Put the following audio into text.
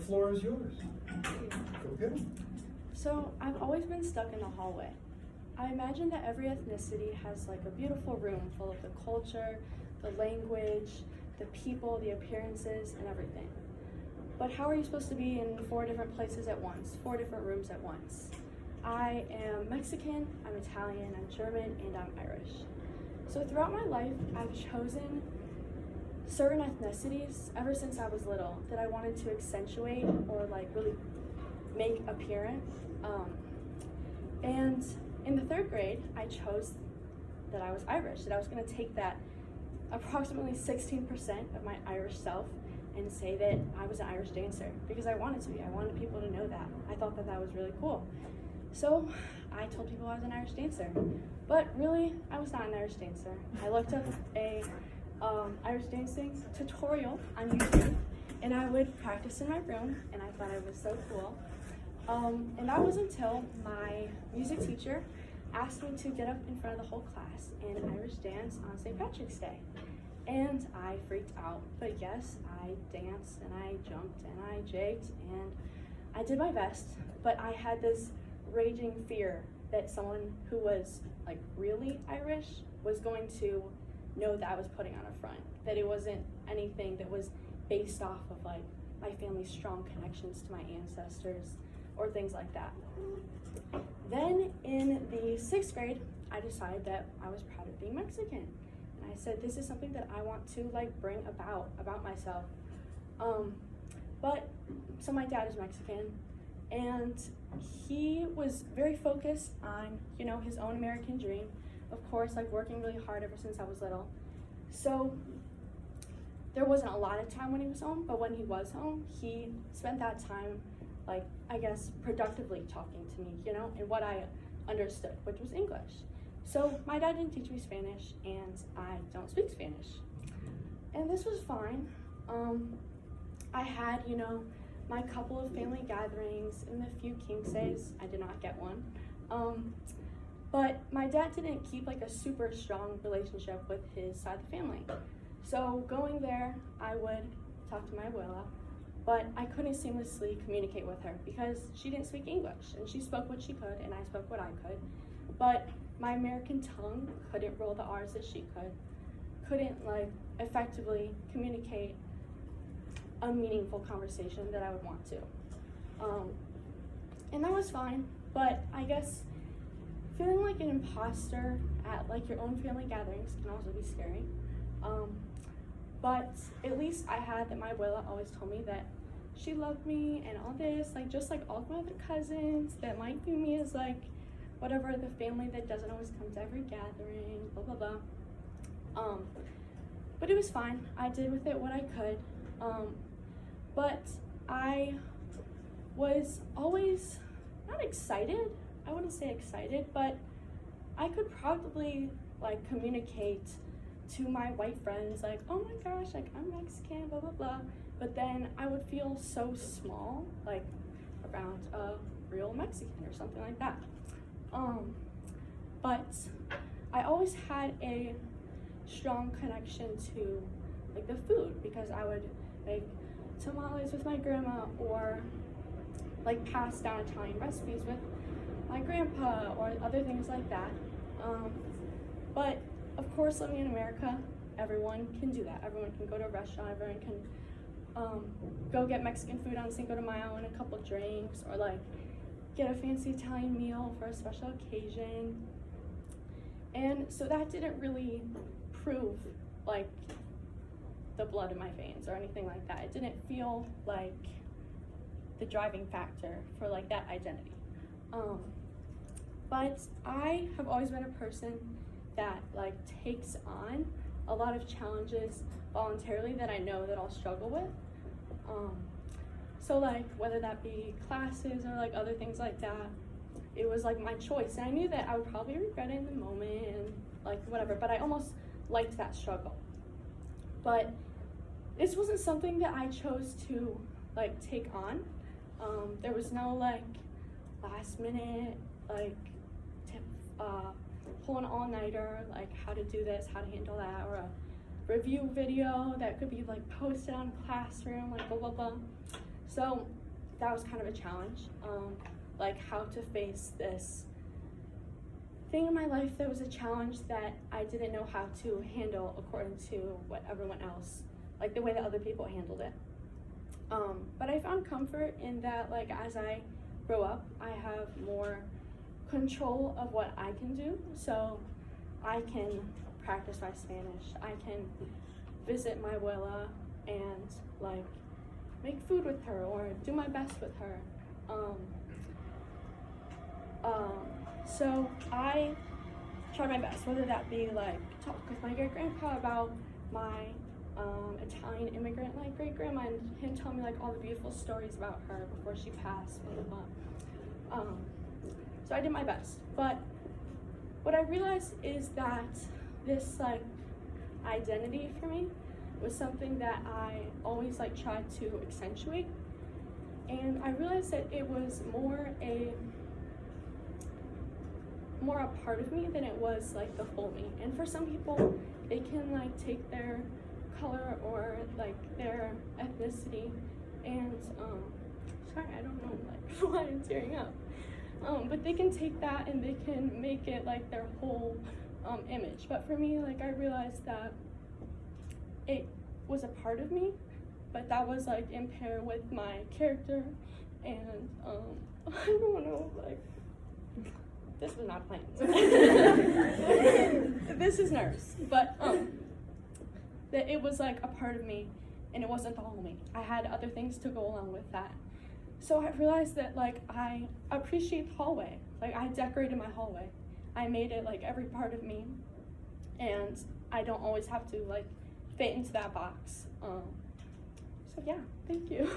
floor is yours. Go get 'em. So I've always been stuck in the hallway. I imagine that every ethnicity has like a beautiful room full of the culture, the language, the people, the appearances, and everything. But how are you supposed to be in 4 different places at once, 4 different rooms at once? I am Mexican, I'm Italian, I'm German, and I'm Irish. So throughout my life, I've chosen certain ethnicities ever since I was little that I wanted to accentuate or like really make apparent. And in the 3rd grade, I chose that I was Irish, that I was going to take that approximately 16% of my Irish self and say that I was an Irish dancer because I wanted to be. I wanted people to know that. I thought that that was really cool. So I told people I was an Irish dancer, but really I was not an Irish dancer. I looked up a Irish dancing tutorial on YouTube and I would practice in my room and I thought it was so cool. And that was until my music teacher asked me to get up in front of the whole class and Irish dance on St. Patrick's Day. And I freaked out, but yes, I danced and I jumped and I jigged and I did my best, but I had this raging fear that someone who was like really Irish was going to know that I was putting on a front, that it wasn't anything that was based off of like my family's strong connections to my ancestors or things like that. Then in the 6th grade, I decided that I was proud of being Mexican. And I said, this is something that I want to like bring about myself. So my dad is Mexican and he was very focused on, you know, his own American dream. Of course, like working really hard ever since I was little. So there wasn't a lot of time when he was home, but when he was home, he spent that time like, I guess, productively talking to me, you know, and what I understood, which was English. So my dad didn't teach me Spanish, and I don't speak Spanish. And this was fine. I had, you know, my couple of family gatherings and a few quinces. I did not get one. But my dad didn't keep like a super strong relationship with his side of the family. So going there, I would talk to my abuela, but I couldn't seamlessly communicate with her because she didn't speak English and she spoke what she could and I spoke what I could. But my American tongue couldn't roll the R's that she couldn't like effectively communicate a meaningful conversation that I would want to. And that was fine, but I guess feeling like an imposter at like your own family gatherings can also be scary. But at least I had that my abuela always told me that she loved me and all this, like just like all of my other cousins that might view me as like whatever, the family that doesn't always come to every gathering, blah, blah, blah. But it was fine. I did with it what I could. But I was always not excited. I wouldn't say excited, but I could probably like communicate to my white friends like, oh my gosh, like I'm Mexican, blah, blah, blah. But then I would feel so small, like around a real Mexican or something like that. But I always had a strong connection to like the food because I would make tamales with my grandma or like pass down Italian recipes with my grandpa or other things like that. But of course, living in America, everyone can do that. Everyone can go to a restaurant, everyone can go get Mexican food on Cinco de Mayo and a couple drinks, or like get a fancy Italian meal for a special occasion. And so that didn't really prove like the blood in my veins or anything like that. It didn't feel like the driving factor for like that identity. But I have always been a person that like takes on a lot of challenges voluntarily that I know that I'll struggle with. So like whether that be classes or like other things like that, it was like my choice. And I knew that I would probably regret it in the moment and like whatever, but I almost liked that struggle. But this wasn't something that I chose to like take on. There was no like last minute like pull an all-nighter, like how to do this, how to handle that, or a review video that could be like posted on Classroom, like blah, blah, blah. So that was kind of a challenge, like how to face this thing in my life that was a challenge that I didn't know how to handle according to what everyone else, like the way that other people handled it. But I found comfort in that, like, as I grow up, I have more control of what I can do. So I can practice my Spanish, I can visit my abuela and like make food with her or do my best with her. So I try my best, whether that be like talk with my great grandpa about my Italian immigrant like great grandma and him telling me like all the beautiful stories about her before she passed. So I did my best, but what I realized is that this like identity for me was something that I always like tried to accentuate, and I realized that it was more a part of me than it was like the full me. And for some people, they can like take their color or like their ethnicity and sorry, I don't know like why I'm tearing up. But they can take that and they can make it like their whole image. But for me, like I realized that it was a part of me, but that was like in pair with my character, and I don't know, like this was not planned. This is nerves, but that it was like a part of me, and it wasn't the whole me. I had other things to go along with that. So I realized that like I appreciate the hallway. Like I decorated my hallway. I made it like every part of me, and I don't always have to like fit into that box. So yeah, thank you.